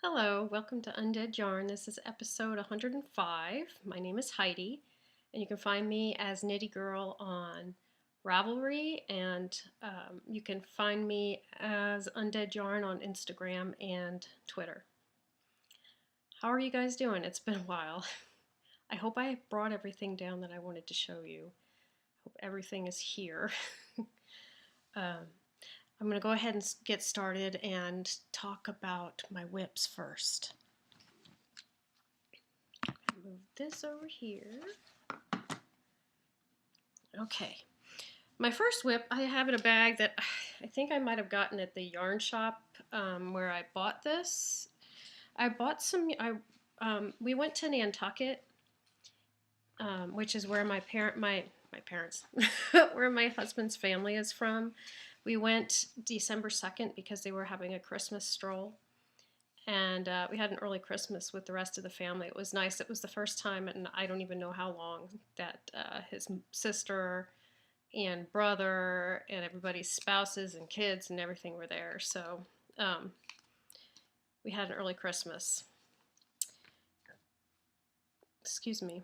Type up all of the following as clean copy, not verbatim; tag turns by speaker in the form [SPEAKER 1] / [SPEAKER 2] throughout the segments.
[SPEAKER 1] Hello, welcome to Undead Yarn. This is episode 105. My name is Heidi, and you can find me as Knitty Girl on Ravelry, and you can find me as Undead Yarn on Instagram and Twitter. How are you guys doing? It's been a while. I hope I brought everything down that I wanted to show you. Hope everything is here. I'm going to go ahead and get started and talk about my whips first. Move this over here. Okay. My first whip, I have in a bag that I think I might have gotten at the yarn shop where I bought this. I bought some, we went to Nantucket, which is where my parents, where my husband's family is from. We went December 2nd because they were having a Christmas stroll. And we had an early Christmas with the rest of the family. It was nice. It was the first time, and I don't even know how long, that his sister and brother and everybody's spouses and kids and everything were there. So we had an early Christmas. Excuse me.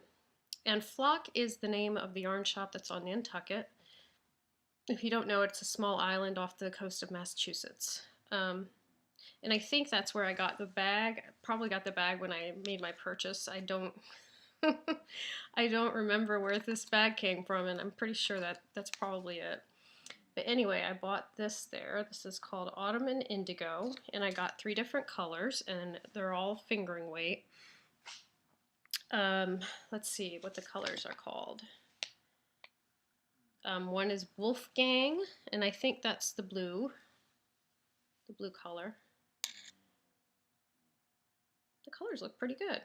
[SPEAKER 1] And Flock is the name of the yarn shop that's on Nantucket. If you don't know, it's a small island off the coast of Massachusetts. And I think that's where I got the bag. I probably got the bag when I made my purchase. I don't I don't remember where this bag came from, and I'm pretty sure that's probably it. But anyway, I bought this there. This is called Autumn and Indigo, and I got 3 different colors, and they're all fingering weight. Let's see what the colors are called. One is Wolfgang, and I think that's the blue color. The colors look pretty good.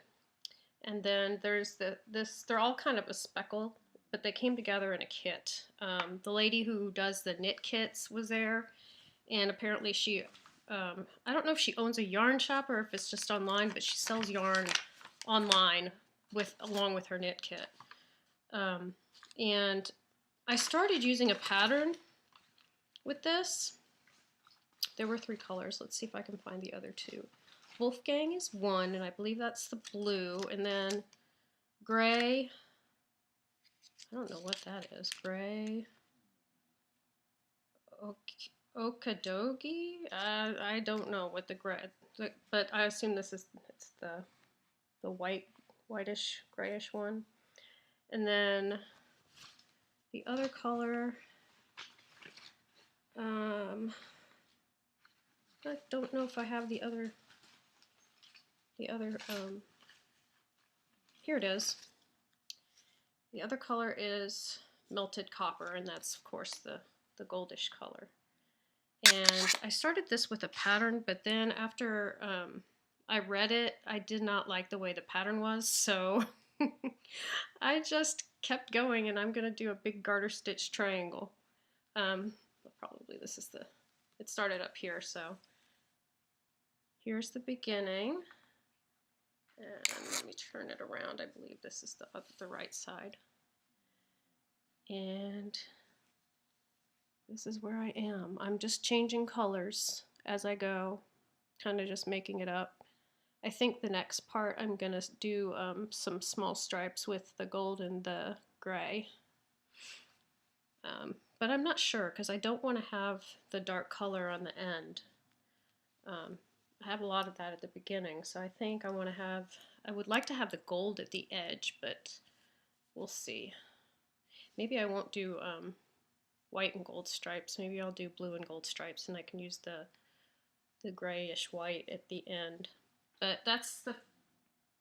[SPEAKER 1] And then there's they're all kind of a speckle, but they came together in a kit. The lady who does the knit kits was there, and apparently she, I don't know if she owns a yarn shop or if it's just online, but she sells yarn online along with her knit kit. And I started using a pattern with this. There were 3 colors. Let's see if I can find the other 2. Wolfgang is 1, and I believe that's the blue, and then gray, I don't know what that is, gray, Okadogi? I don't know what the gray, but I assume it's the whitish, grayish one. And then the other color, I don't know if I have the other, here it is. The other color is melted copper, and that's of course the goldish color. And I started this with a pattern, but then after I read it, I did not like the way the pattern was, so I just kept going, and I'm going to do a big garter stitch triangle. Probably this is it started up here, so here's the beginning. And let me turn it around. I believe this is the right side. And this is where I am. I'm just changing colors as I go, kind of just making it up. I think the next part I'm going to do some small stripes with the gold and the gray. But I'm not sure because I don't want to have the dark color on the end. I have a lot of that at the beginning, so I think I would like to have the gold at the edge, but we'll see. Maybe I won't do white and gold stripes. Maybe I'll do blue and gold stripes, and I can use the grayish white at the end. But that's the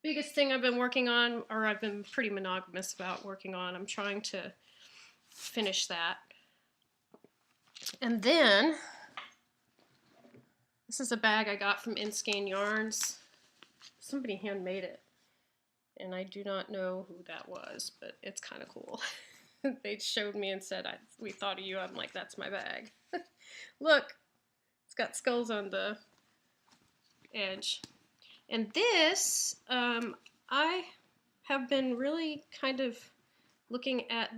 [SPEAKER 1] biggest thing I've been working on, or I've been pretty monogamous about working on. I'm trying to finish that. And then this is a bag I got from Inskein Yarns. Somebody handmade it, and I do not know who that was, but it's kind of cool. They showed me and said, we thought of you. I'm like, that's my bag. Look, it's got skulls on the edge. And this, I have been really kind of looking at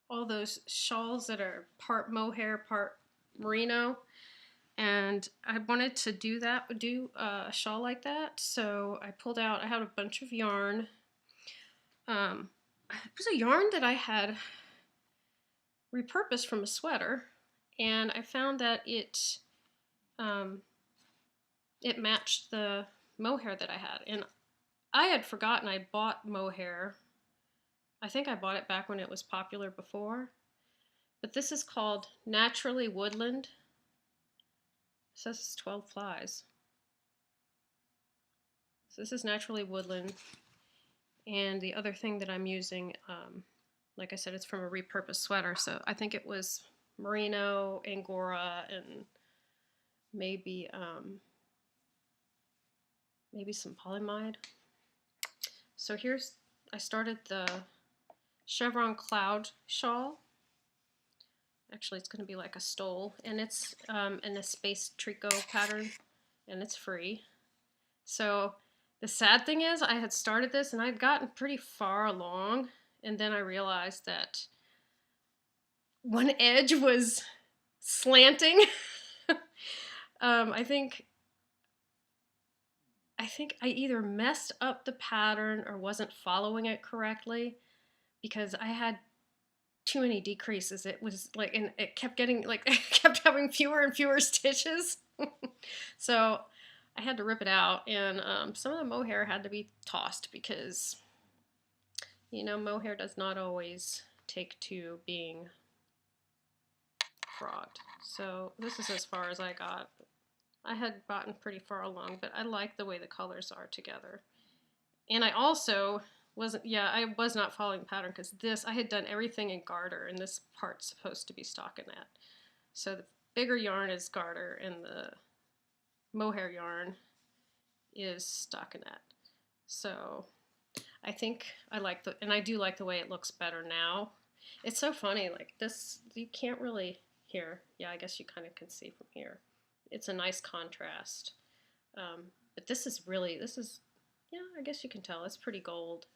[SPEAKER 1] all those shawls that are part mohair, part merino. And I wanted to do a shawl like that. So I had a bunch of yarn. It was a yarn that I had repurposed from a sweater, and I found that um, it matched the mohair that I had. And I had forgotten I bought mohair. I think I bought it back when it was popular before. But this is called Naturally Woodland. It says it's 12 flies. So this is Naturally Woodland. And the other thing that I'm using, like I said, it's from a repurposed sweater. So I think it was merino, angora, and maybe maybe some polyamide. So I started the chevron cloud shawl. Actually, it's going to be like a stole, and it's in a space tricot pattern, and it's free. So the sad thing is I had started this and I'd gotten pretty far along, and then I realized that one edge was slanting. I think I either messed up the pattern or wasn't following it correctly, because I had too many decreases. It was like, and it kept getting like, it kept having fewer and fewer stitches. So I had to rip it out, and some of the mohair had to be tossed because, you know, mohair does not always take to being frogged. So this is as far as I got. I had gotten pretty far along, but I like the way the colors are together. And I also I was not following the pattern, because I had done everything in garter, and this part's supposed to be stockinette. So the bigger yarn is garter, and the mohair yarn is stockinette. So I think and I do like the way it looks better now. It's so funny, like this, you can't really, here, yeah, I guess you kind of can see from here. It's a nice contrast. But this is, yeah, I guess you can tell, it's pretty gold.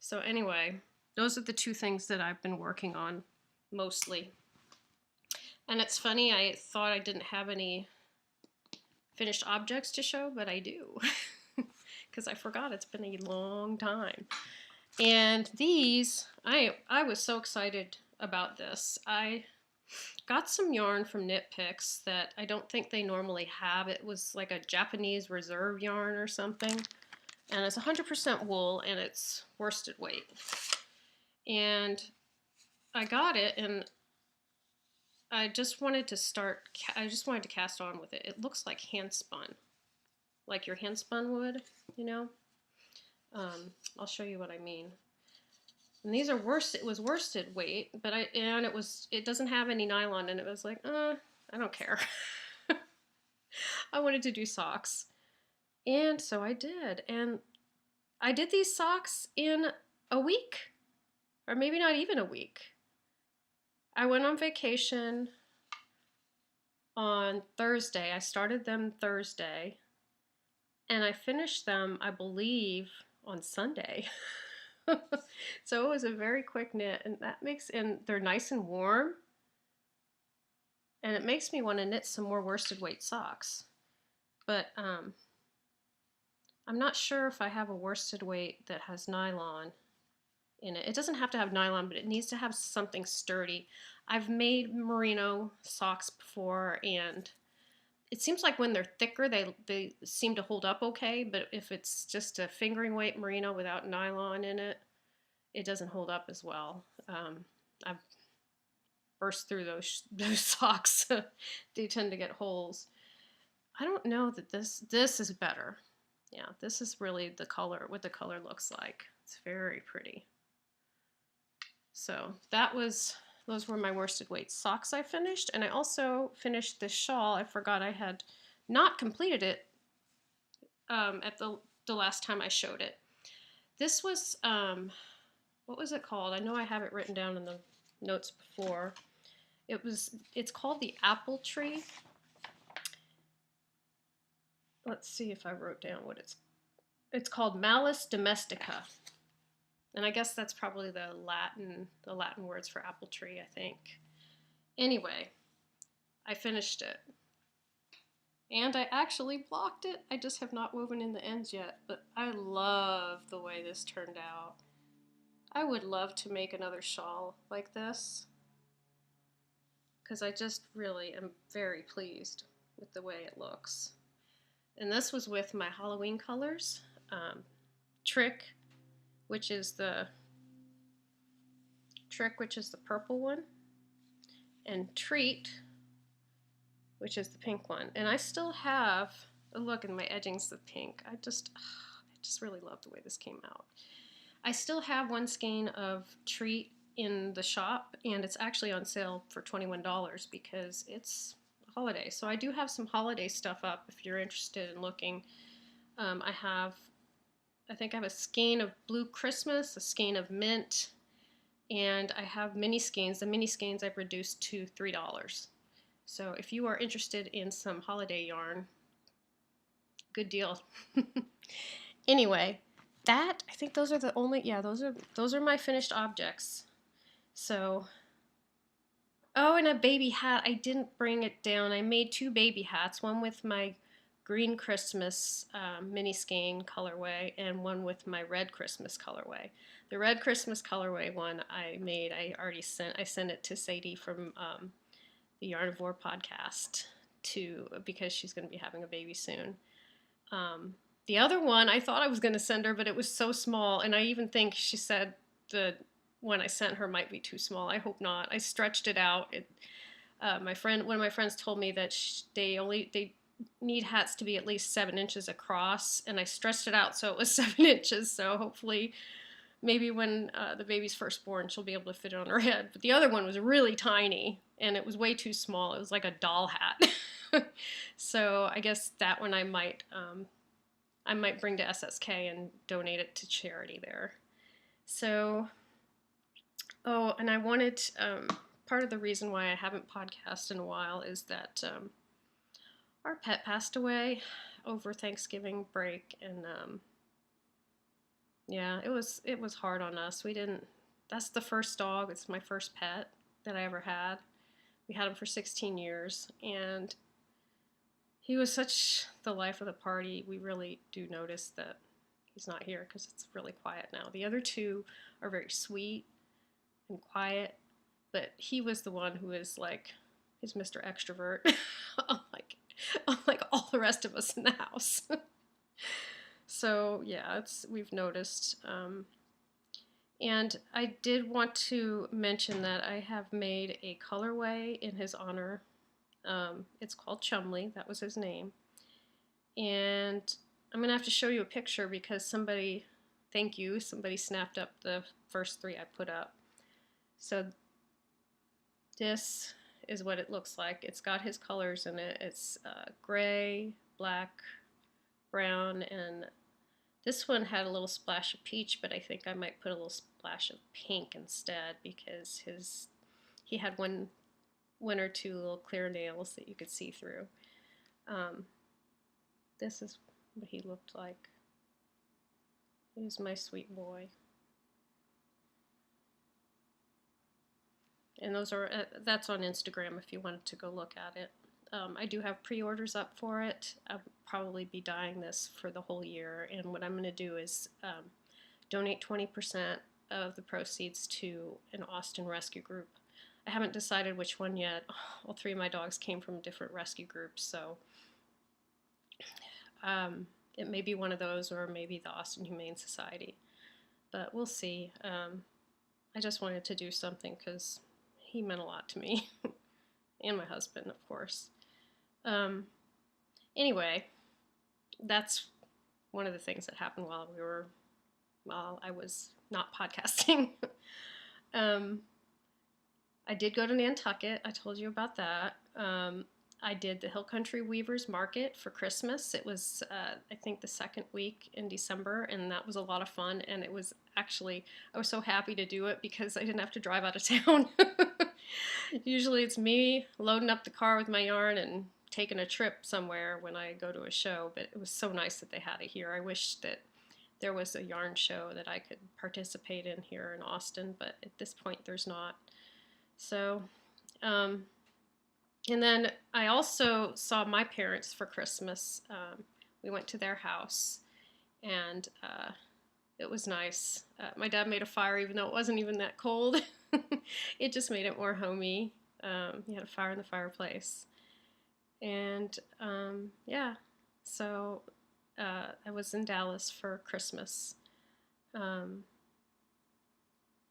[SPEAKER 1] So anyway, those are the two things that I've been working on mostly. And it's funny, I thought I didn't have any finished objects to show, but I do. Because I forgot, it's been a long time. And these, I was so excited about this. I got some yarn from Knit Picks that I don't think they normally have. It was like a Japanese reserve yarn or something. And it's 100% wool, and it's worsted weight. And I got it, and I just wanted to cast on with it. It looks like hand spun, like your hand spun would, you know. I'll show you what I mean. And these are it was worsted weight, but it doesn't have any nylon, and it was like, I don't care. I wanted to do socks. And so I did. And I did these socks in a week, or maybe not even a week. I went on vacation on Thursday. I started them Thursday, and I finished them, I believe, on Sunday. So it was a very quick knit, and they're nice and warm, and it makes me want to knit some more worsted weight socks. But I'm not sure if I have a worsted weight that has nylon in it. It doesn't have to have nylon, but it needs to have something sturdy. I've made merino socks before, and it seems like when they're thicker, they seem to hold up okay, but if it's just a fingering weight merino without nylon in it, it doesn't hold up as well. I've burst through those socks. They tend to get holes. I don't know that this is better. Yeah, this is really what the color looks like. It's very pretty. So those were my worsted weight socks I finished, and I also finished this shawl. I forgot I had not completed it at the last time I showed it. This was, what was it called? I know I have it written down in the notes before. It's called the Apple Tree. Let's see if I wrote down what it's called, Malus domestica. And I guess that's probably the Latin words for apple tree, I think. Anyway, I finished it. And I actually blocked it. I just have not woven in the ends yet, but I love the way this turned out. I would love to make another shawl like this because I just really am very pleased with the way it looks. And this was with my Halloween colors. Trick, which is the purple one, and Treat, which is the pink one. And I still have, oh, look, and my edging's the pink. I just really love the way this came out. I still have one skein of Treat in the shop, and it's actually on sale for $21 because it's a holiday. So I do have some holiday stuff up if you're interested in looking. I think I have a skein of Blue Christmas, a skein of Mint, and I have mini skeins. The mini skeins I've reduced to $3. So if you are interested in some holiday yarn, good deal. Anyway, I think those are the only, yeah, those are my finished objects. So, oh, and a baby hat. I didn't bring it down. I made 2 baby hats, one with my green Christmas mini skein colorway and one with my red Christmas colorway. The red Christmas colorway one I made, I sent it to Sadie from the Yarnivore podcast because she's going to be having a baby soon. The other one, I thought I was going to send her, but it was so small, and I even think she said the one I sent her might be too small. I hope not. I stretched it out. One of my friends told me that they need hats to be at least 7 inches across, and I stretched it out so it was 7 inches. So hopefully, maybe when the baby's first born, she'll be able to fit it on her head. But the other one was really tiny, and it was way too small. It was like a doll hat. So I guess that one I might bring to SSK and donate it to charity there. So, oh, and I wanted, part of the reason why I haven't podcasted in a while is that our pet passed away over Thanksgiving break, and yeah, it was hard on us. That's the first dog, it's my first pet that I ever had. We had him for 16 years, and he was such the life of the party. We really do notice that he's not here because it's really quiet now. The other 2 are very sweet and quiet, but he was the one who is like, he's Mr. Extrovert, unlike all the rest of us in the house. So yeah, we've noticed. And I did want to mention that I have made a colorway in his honor. It's called Chumley, that was his name. And I'm going to have to show you a picture because somebody snapped up the first 3 I put up. So this is what it looks like. It's got his colors in it. It's gray, black, brown, and this one had a little splash of peach, but I think I might put a little splash of pink instead because he had one or 2 little clear nails that you could see through. This is what he looked like. He's my sweet boy. And that's on Instagram if you wanted to go look at it. I do have pre-orders up for it. I'll probably be dyeing this for the whole year, and what I'm going to do is donate 20% of the proceeds to an Austin rescue group. I haven't decided which one yet. All 3 of my dogs came from different rescue groups, so it may be one of those or maybe the Austin Humane Society, but we'll see. I just wanted to do something because he meant a lot to me and my husband, of course. Anyway, that's one of the things that happened while I was not podcasting. I did go to Nantucket. I told you about that. I did the Hill Country Weavers Market for Christmas. It was, I think, the second week in December, and that was a lot of fun. And it was actually, I was so happy to do it because I didn't have to drive out of town. Usually it's me loading up the car with my yarn and taking a trip somewhere when I go to a show, but it was so nice that they had it here. I wish that there was a yarn show that I could participate in here in Austin, but at this point there's not. So, And then I also saw my parents for Christmas. We went to their house, and it was nice. My dad made a fire even though it wasn't even that cold. It just made it more homey. He had a fire in the fireplace. And yeah, so I was in Dallas for Christmas. Um,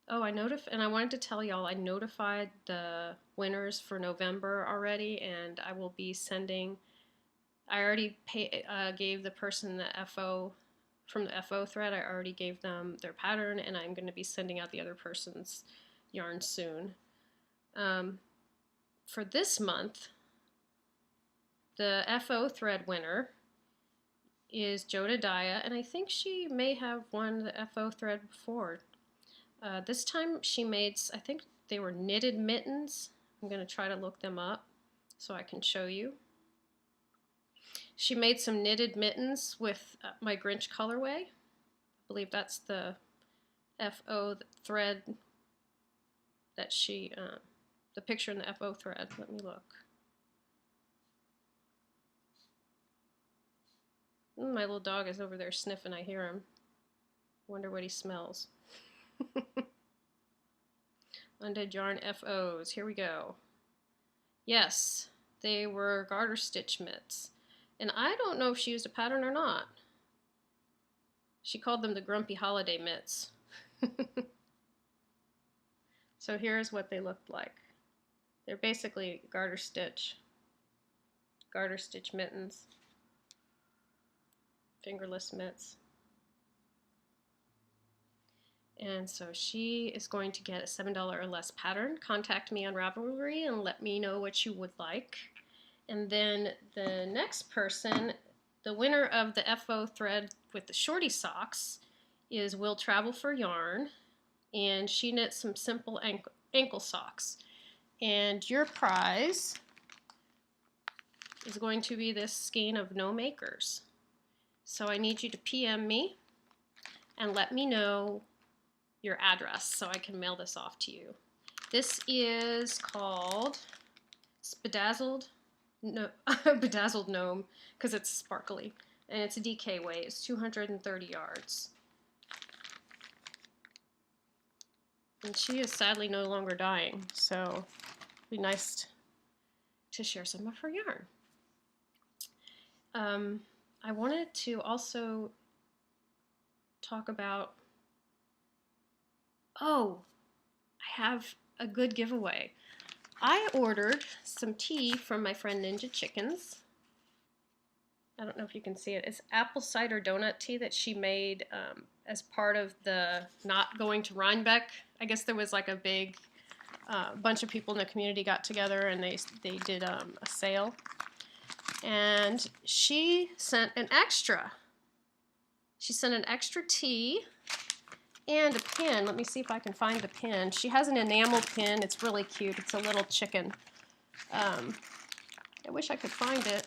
[SPEAKER 1] oh, and I wanted to tell y'all I notified the winners for November already, and I will be sending. I already gave the person the FO from the FO thread. I already gave them their pattern, and I'm going to be sending out the other person's yarn soon. For this month, the FO thread winner is Jodadiah, and I think she may have won the FO thread before. This time she made, I think they were knitted mittens. I'm going to try to look them up so I can show you. She made some knitted mittens with my Grinch colorway. I believe that's the FO thread that she, the picture in the FO thread. Let me look. My little dog is over there sniffing. I hear him. Wonder what he smells. Undead yarn FOs. Here we go. Yes, they were garter stitch mitts. And I don't know if she used a pattern or not. She called them the Grumpy Holiday mitts. So here's what they looked like. They're basically garter stitch mittens. Fingerless mitts. And so she is going to get a $7 or less pattern. Contact me on Ravelry and let me know what you would like. And then the next person, the winner of the FO thread with the shorty socks, is Will Travel for Yarn. And she knit some simple ankle socks. And your prize is going to be this skein of No Makers. So I need you to PM me and let me know your address so I can mail this off to you. This is called Bedazzled Gnome because it's sparkly, and it's a DK weight. It's 230 yards. And she is sadly no longer dying, so it'd be nice to share some of her yarn. I wanted to also talk about, oh, I have a good giveaway. I ordered some tea from my friend Ninja Chickens. I don't know if you can see it. It's apple cider donut tea that she made as part of the not going to Rhinebeck. I guess there was like a big bunch of people in the community got together and they did a sale. And she sent an extra. She sent an extra tea and a pin. Let me see if I can find the pin. She has an enamel pin. It's really cute. It's a little chicken. I wish I could find it.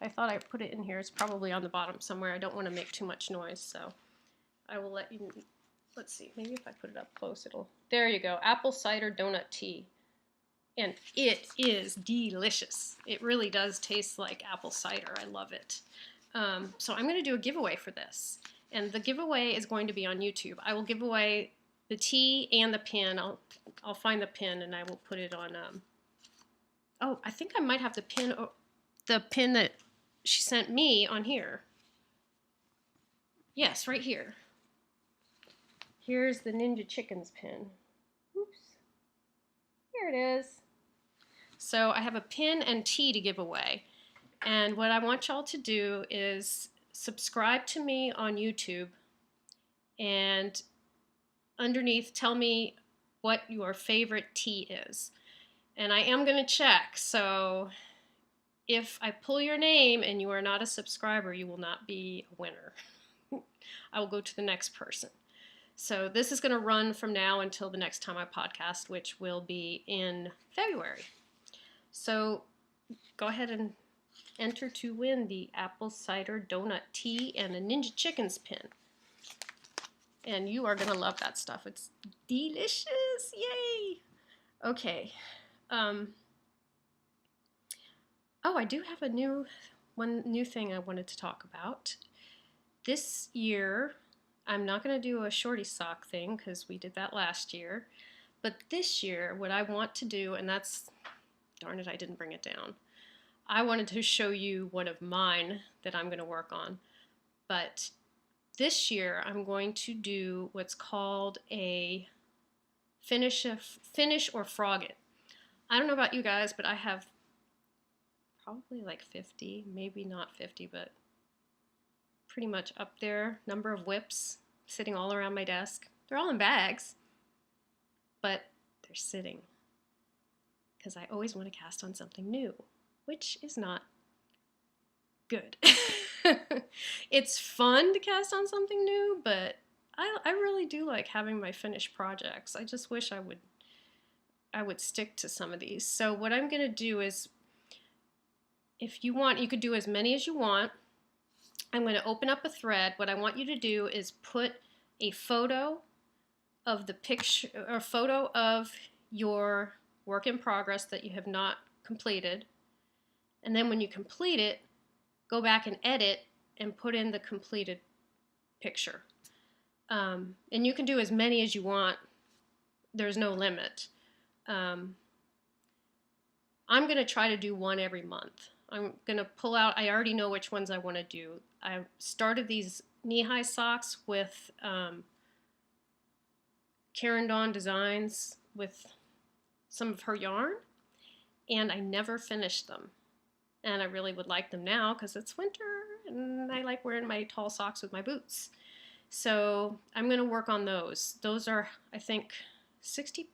[SPEAKER 1] I thought I put it in here. It's probably on the bottom somewhere. I don't want to make too much noise, so I will let you. Let's see. Maybe if I put it up close, it'll. There you go. Apple cider donut tea. And it is delicious. It really does taste like apple cider. I love it. So I'm going to do a giveaway for this. And the giveaway is going to be on YouTube. I will give away the tea and the pin. I'll find the pin and I will put it on. Oh, I think I might have the pin that she sent me on here. Yes, right here. Here's the Ninja Chickens pin. Oops. Here it is. So I have a pin and tea to give away. And what I want y'all to do is subscribe to me on YouTube and underneath tell me what your favorite tea is. And I am going to check, so if I pull your name and you are not a subscriber, you will not be a winner. I will go to the next person. So this is going to run from now until the next time I podcast, which will be in February. So go ahead and enter to win the apple cider donut tea and a Ninja Chickens pin. And you are going to love that stuff. It's delicious. Yay! Okay. Oh, I do have one new thing I wanted to talk about. This year, I'm not going to do a shorty sock thing because we did that last year. But this year, what I want to do, and that's, darn it, I didn't bring it down. I wanted to show you one of mine that I'm going to work on. But this year, I'm going to do what's called a finish or frog it. I don't know about you guys, but I have probably like 50, maybe not 50, but pretty much up there number of whips sitting all around my desk. They're all in bags, but they're sitting because I always want to cast on something new, which is not good. It's fun to cast on something new, but I really do like having my finished projects. I just wish I would stick to some of these. So what I'm going to do is, if you want, you could do as many as you want. I'm going to open up a thread. What I want you to do is put a photo of the picture, or photo of your work in progress that you have not completed. And then when you complete it, go back and edit and put in the completed picture. And you can do as many as you want. There's no limit. I'm going to try to do one every month. I'm going to pull out, I already know which ones I want to do. I started these knee-high socks with Karen Dawn Designs with some of her yarn, and I never finished them. And I really would like them now because it's winter and I like wearing my tall socks with my boots. So I'm going to work on those. Those are, I think, 60%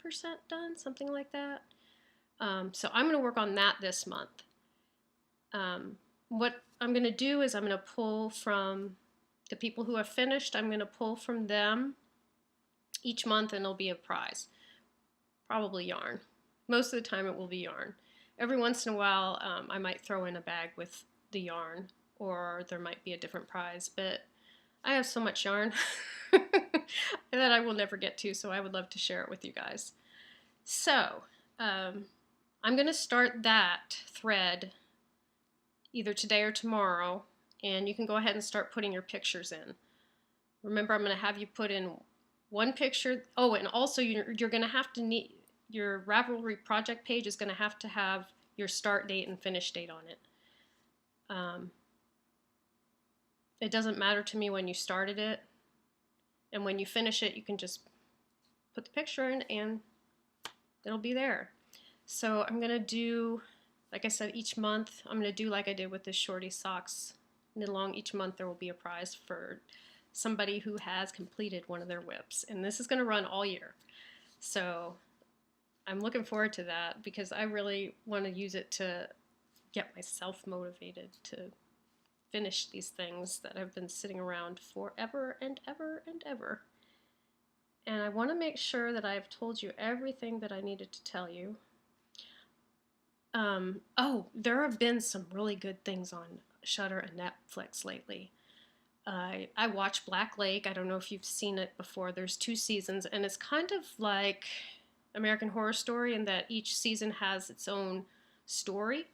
[SPEAKER 1] done, something like that. So I'm going to work on that this month. What I'm going to do is I'm going to pull from the people who have finished. I'm going to pull from them each month, and it'll be a prize. Probably yarn. Most of the time it will be yarn. Every once in a while I might throw in a bag with the yarn, or there might be a different prize, but I have so much yarn that I will never get to, so I would love to share it with you guys. So I'm going to start that thread either today or tomorrow, and you can go ahead and start putting your pictures in. Remember, I'm going to have you put in one picture. Oh, and also you're going to have to need, your Ravelry project page is going to have your start date and finish date on it. It doesn't matter to me when you started it, and when you finish it, you can just put the picture in and it'll be there. So I'm going to do, like I said, each month, I'm going to do like I did with the shorty socks. Knit along each month, there will be a prize for somebody who has completed one of their whips. And this is going to run all year. So I'm looking forward to that because I really want to use it to get myself motivated to finish these things that have been sitting around forever and ever and ever. And I want to make sure that I've told you everything that I needed to tell you. Oh, there have been some really good things on Shudder and Netflix lately. I watched Black Lake. I don't know if you've seen it before. There's 2 seasons, and it's kind of like American Horror Story in that each season has its own story.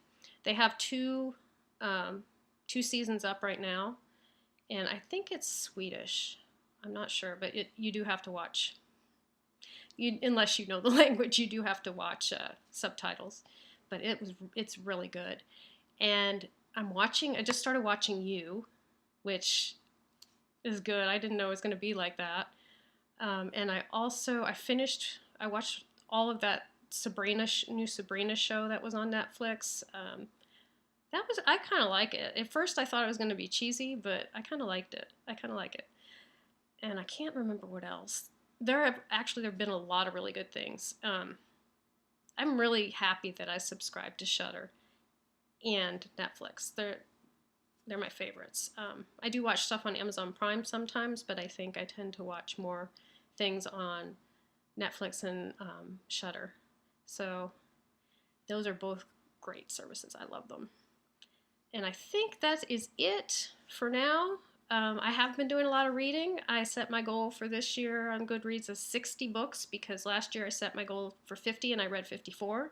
[SPEAKER 1] They have two seasons up right now, and I think it's Swedish. I'm not sure, but you do have to watch. Unless you know the language, you do have to watch subtitles. But it's really good. And I just started watching You, which is good. I didn't know it was going to be like that. And I watched all of that new Sabrina show that was on Netflix. I kind of like it. At first I thought it was going to be cheesy, but I kind of liked it. And I can't remember what else. There have been a lot of really good things. I'm really happy that I subscribed to Shudder and Netflix. They're my favorites. I do watch stuff on Amazon Prime sometimes, but I think I tend to watch more things on Netflix and Shudder. So those are both great services. I love them. And I think that is it for now. I have been doing a lot of reading. I set my goal for this year on Goodreads as 60 books because last year I set my goal for 50 and I read 54.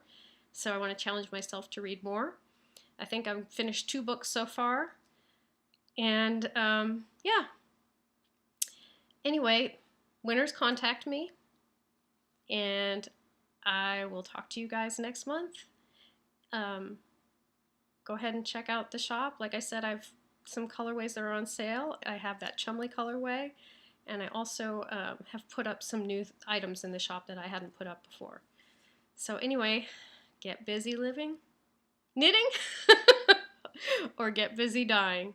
[SPEAKER 1] So I want to challenge myself to read more. I think I've finished 2 books so far. And yeah. Anyway, winners contact me, and I will talk to you guys next month. Go ahead and check out the shop. Like I said, I've some colorways that are on sale. I have that Chumley colorway, and I also have put up some new items in the shop that I hadn't put up before. So anyway, get busy living, knitting, or get busy dying.